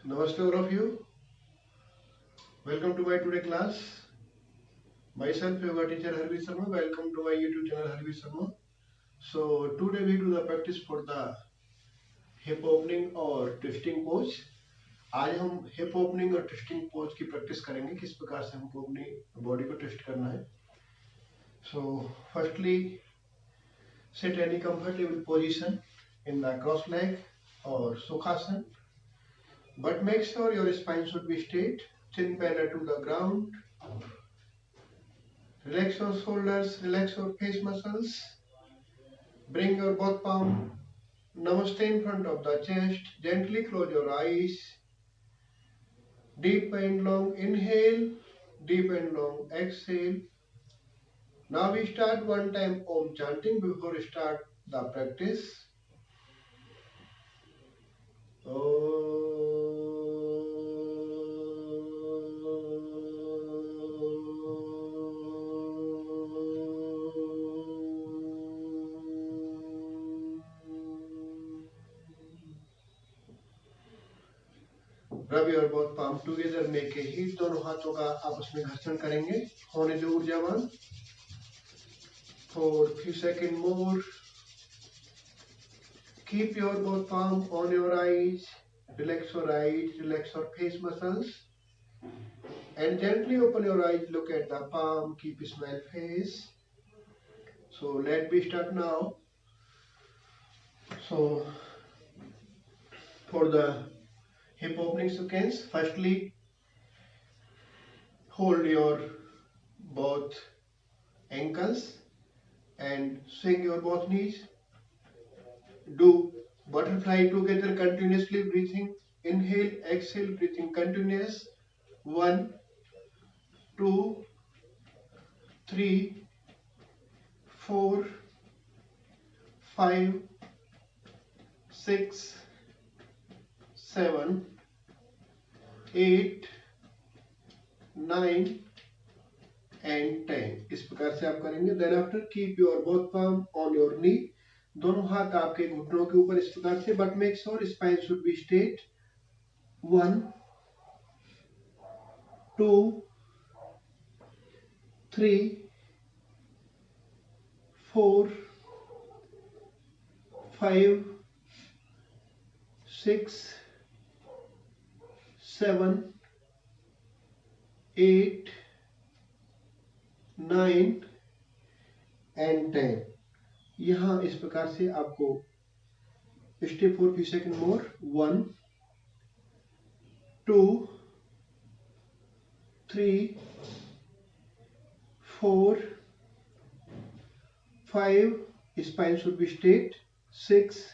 Namaste all of you. Welcome to my today class. Myself yoga teacher Harvi Sharma. Welcome to my YouTube channel Harvi Sharma. So today we do the practice for the hip opening और twisting pose. आज हम hip opening और twisting pose की practice करेंगे किस प्रकार से हमको अपनी बॉडी को ट्विस्ट करना है. So firstly sit any comfortable position in the cross leg or Sukhasana. But make sure your spine should be straight, chin parallel to the ground. Relax your shoulders, relax your face muscles. Bring your both palm namaste in front of the chest. Gently close your eyes. Deep and long inhale, deep and long exhale. Now we start one time Om chanting before we start the practice. रब और both palm together make a heat. दोनों हाथों का आपस में घर्षण करेंगे. होने दो ऊर्जावान. For few seconds more. Keep your both palm on your eyes. Relax your eyes. Relax your face muscles. And gently open your eyes. Look at the palm. Keep a smile face. So let me start now. So for the hip opening sequence, firstly hold your both ankles and swing your both knees. Do butterfly together continuously, breathing. Inhale, exhale, breathing continuous. 1, 2, 3, 4, 5, 6, 7, 8, 9 and 10. इस प्रकार से आप करेंगे. Then after keep your both palm on your knee. दोनों हाथ आपके घुटनों के ऊपर इस प्रकार से. But make sure spine should be straight. 1, 2, 3, 4, 5, 6, 7, 8, 9 and 10. यहाँ इस प्रकार से आपको step for few seconds more. 1, 2, 3, 4, 5. Spine should be straight. 6,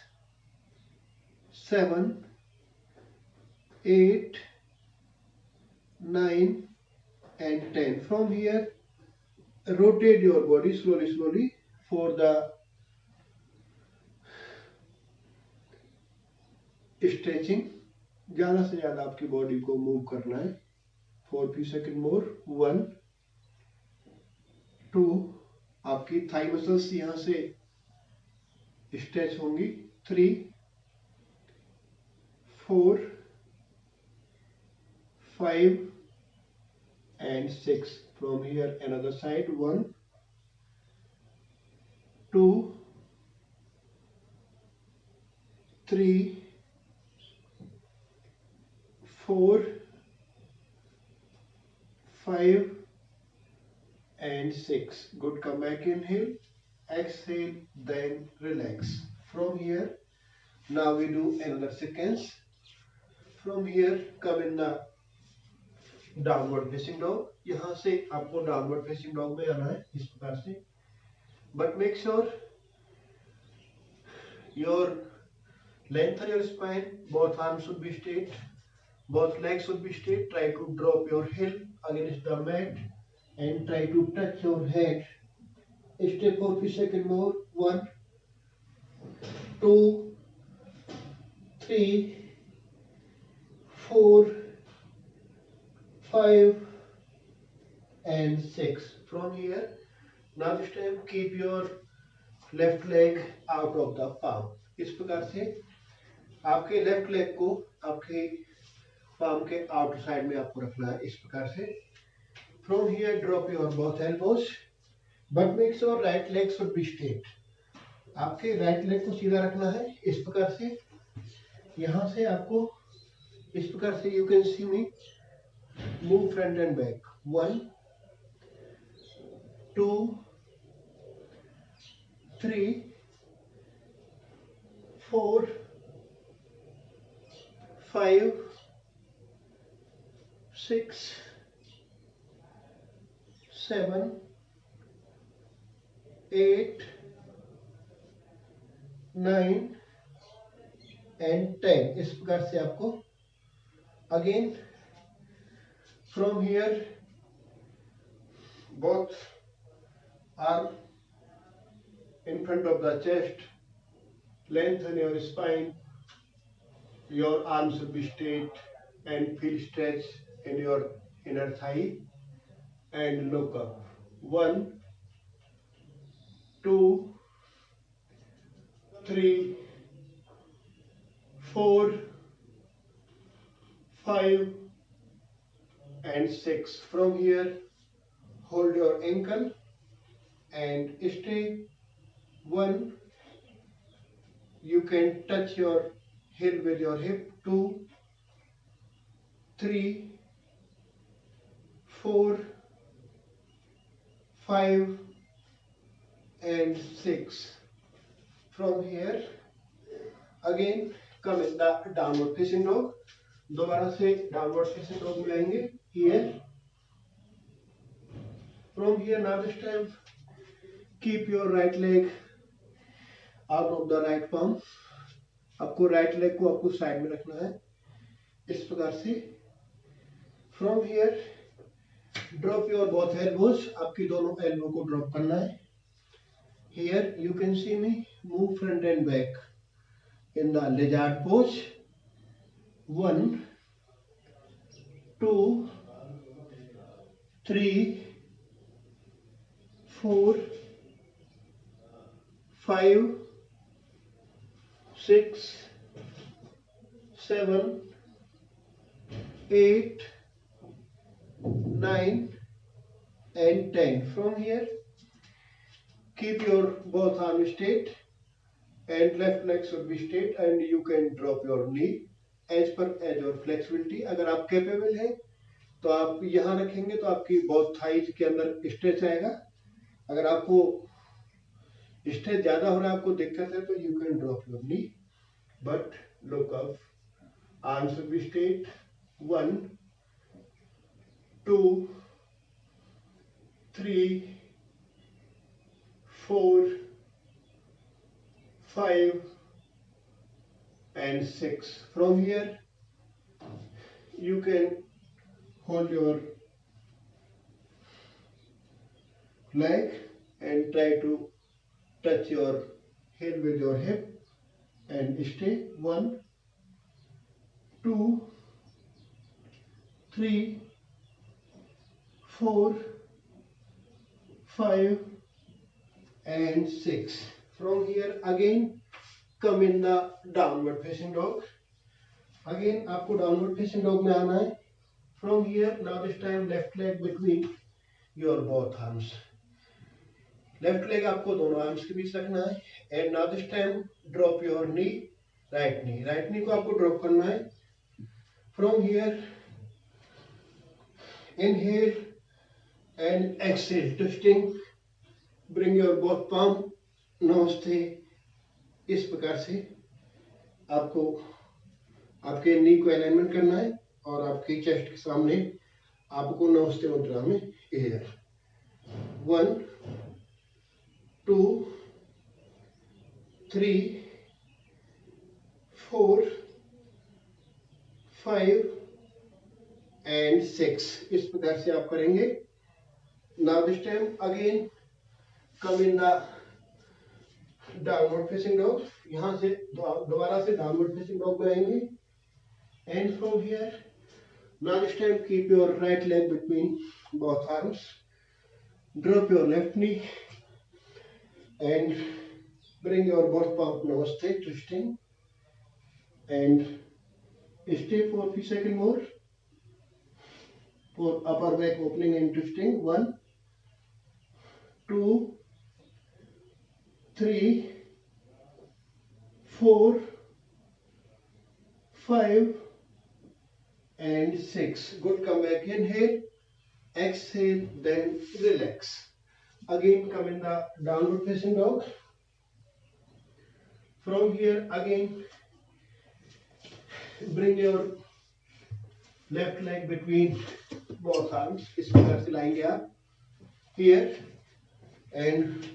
7, 8, 9 and 10. From here, rotate your body slowly for the stretching. ज़्यादा से ज़्यादा आपकी बॉडी को मूव करना है. For few seconds more. 1, 2. आपकी थाई मसल्स यहाँ से स्ट्रेच होंगी. 3, 4, 5 and 6. From here another side. 1, 2, 3, 4, 5 and 6. Good. Come back. Inhale, exhale, then relax. From here, now we do another sequence. From here, come in the downward facing dog. यहाँ से आपको downward facing dog में आना है इस प्रकार से. But make sure your lengthen your spine. Both arms should be straight. Both legs should be straight. Try to drop your heel against the mat and try to touch your head. Step for few seconds more. 1, 2, 3, 4, 5 and 6. From here, now this time keep your left leg out of the palm. इस प्रकार से आपके left leg को आपके palm के outer side में आपको रखना है इस प्रकार से। From here drop your both elbows but make your right leg should be straight. आपके राइट लेग को सीधा रखना है इस प्रकार से। यहां से आपको इस प्रकार से, you can see me move front end back, 1 2 3 4 5 6 7 8 9 and 10। इस प्रकार से आपको again from here both arm in front of the chest, lengthen your spine, your arms should be straight and feel stretch in your inner thigh and look up, 1 2 3 4 5 and 6. From here hold your ankle and stay 1. You can touch your heel with your hip, 2 3 4 5 and 6. From here again come in the downward facing dog. दोबारा से downward facing dog में आएंगे। Here from here now this time keep your right leg out of the right palm. आपको right leg को आपको side में रखना है इस प्रकार से। From here drop your both elbows, आपकी दोनों एल्बो को ड्रॉप करना है। Here you can see me move front end back in the lizard pose, 1 2 3 4 5 6 7 8 9 and 10. From here keep your both arms straight and left leg should be straight and you can drop your knee as per your flexibility. अगर आप capable है तो आप यहाँ रखेंगे तो आपकी both thighs के अंदर स्ट्रेच आएगा। अगर आपको स्ट्रेच ज्यादा हो रहा है, आपको दिक्कत है, तो you can drop your knee but look up, arms should be straight, 1 2 3 4 5 and 6. From here you can hold your leg and try to touch your heel with your hip and stay, 1 2 3 4 5 and 6. From here again come in the downward facing dog. Again आपको downward facing dog में आना है। From here now this time left leg between your both arms. Left leg आपको दोनों arms के बीच रखना है and now this time drop your knee, right knee. Right knee को आपको drop करना है। From here inhale and exhale, twisting, bring your both palm, नमस्ते। इस प्रकार से आपको आपके नी को अलाइनमेंट करना है और आपकी चेस्ट के सामने आपको नमस्ते मुद्रा में एयर, 1 2 3 4 5 and 6। इस प्रकार से आप करेंगे। Now this time again come in the downward facing dog. यहाँ से दोबारा से डाउनवर्ड फेसिंग डॉग में आएंगे and from here now this time keep your right leg between both arms, drop your left knee and bring your both palm namaste, twisting and stay for a few seconds more। for upper back opening and twisting. 1, 2, 3, 4, 5 and 6. Good. Come back. Inhale, exhale, then relax. Again come in the downward facing dog. From here again bring your left leg between both arms. इस प्रकार से लाएंगे आप here, and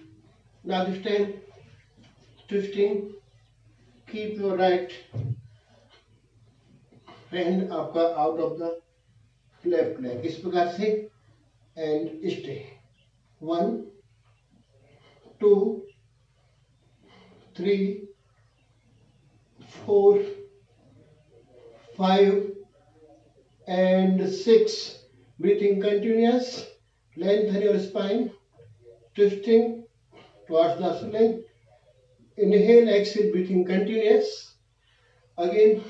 now this time twisting. Keep your right hand आपका out of the left leg इस प्रकार से, and stay. 1, 2, 3, 4, 5 and 6. Breathing continuous. Lengthen your spine. Twisting towards the ceiling. Inhale, exhale, breathing continuous. Again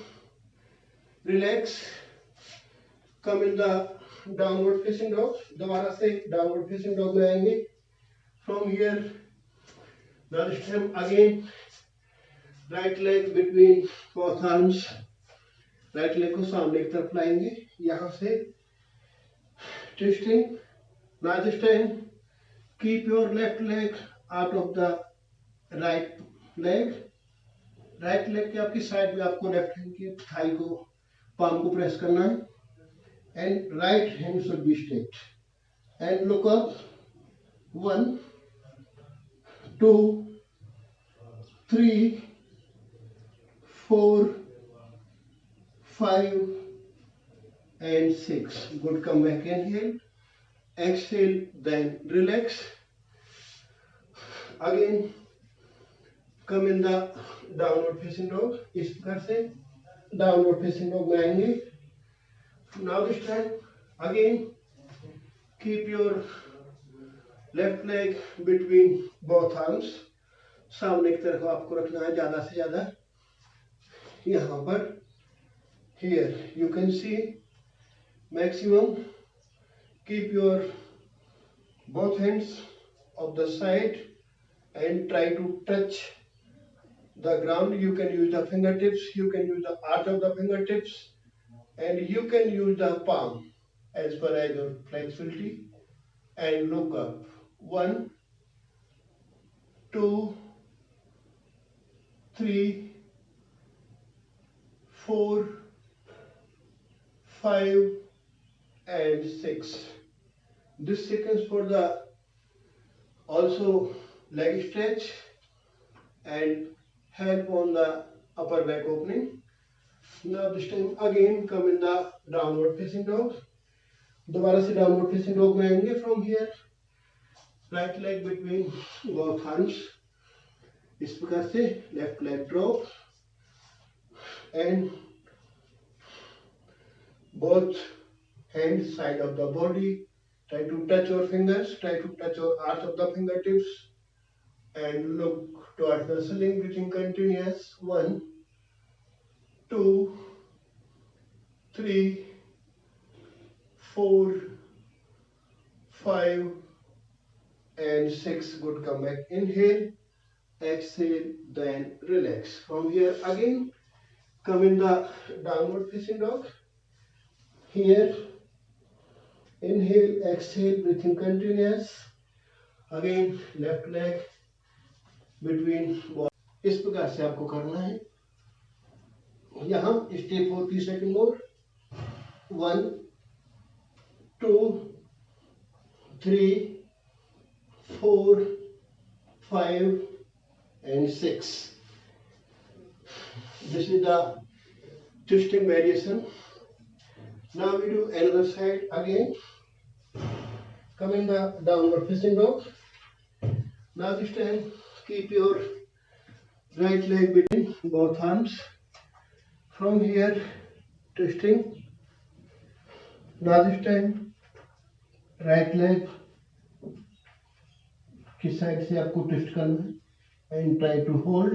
relax. Come in the downward facing dog. दोबारा से downward facing dog में आएंगे. From here, now this time again right leg between both arms. Right leg को सामने की तरफ लाएंगे, यहाँ से twisting. Now this time keep your left leg out of the right leg. Right leg के आपकी साइड में आपको लेफ्ट हैंड की थाई को, पाम को प्रेस करना है, and right hand should be straight and look up. 1, 2, 3, 4, 5 and 6. Good. Come back. Inhale, exhale, then relax. Again come in the downward facing dog. इस प्रकार से downward facing dog में आएंगे. Now this time again keep your left leg between both arms. सामने की तरफ आपको रखना है ज्यादा से ज्यादा. यहाँ पर here you can see maximum. Keep your both hands of the side and try to touch the ground. You can use the fingertips, you can use the arch of the fingertips, and you can use the palm as per as your flexibility, and look up. 1, 2, 3, 4, 5 and 6. This sequence for the also leg stretch and help on the upper back opening. Now this time again come in the downward facing dog. दोबारा से downward facing dog में आएंगे. From here right leg between both arms इस प्रकार से, left leg drop and both hands side of the body. Try to touch your fingers, try to touch your arch of the fingertips and look towards the ceiling. Breathing continuous. 1, 2, 3, 4, 5 and 6. Good. Come back. Inhale, exhale, then relax. From here again come in the downward facing dog. Here inhale, exhale, breathing continuous. Again left leg between both. इस प्रकार से आपको करना है. यहाँ stay for 3 seconds more. 1, 2, 3, 4, 5 and 6. This is the twisting variation. Now we do another side again. Come in the downward facing dog. Now this time keep your right leg between both arms. From here twisting. Now this time right leg की side से आपको twist करना है and try to hold.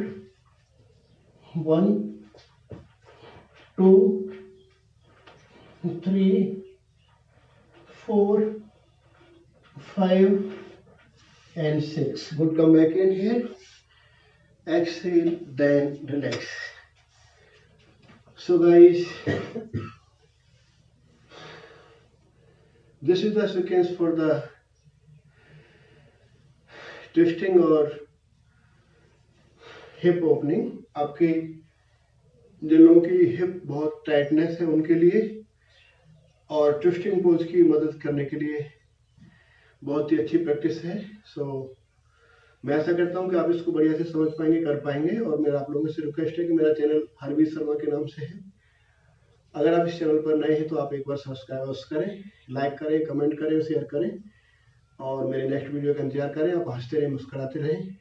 1, 2, 3, 4, 5 and 6. Good, come back in here. Exhale, then relax. So guys, this is the sequence for the twisting और hip opening. आपके जिन लोगों की hip बहुत टाइटनेस है उनके लिए और ट्विस्टिंग पोज की मदद करने के लिए बहुत ही अच्छी प्रैक्टिस है. सो मैं ऐसा करता हूं कि आप इसको बढ़िया से समझ पाएंगे, कर पाएंगे. और मेरा आप लोगों से रिक्वेस्ट है कि मेरा चैनल हरवीर शर्मा के नाम से है. अगर आप इस चैनल पर नए हैं तो आप एक बार सब्सक्राइब करें, लाइक करें, कमेंट करें, शेयर करें और मेरे नेक्स्ट वीडियो का इंतजार करें. आप हंसते रहें, मुस्कुराते रहें.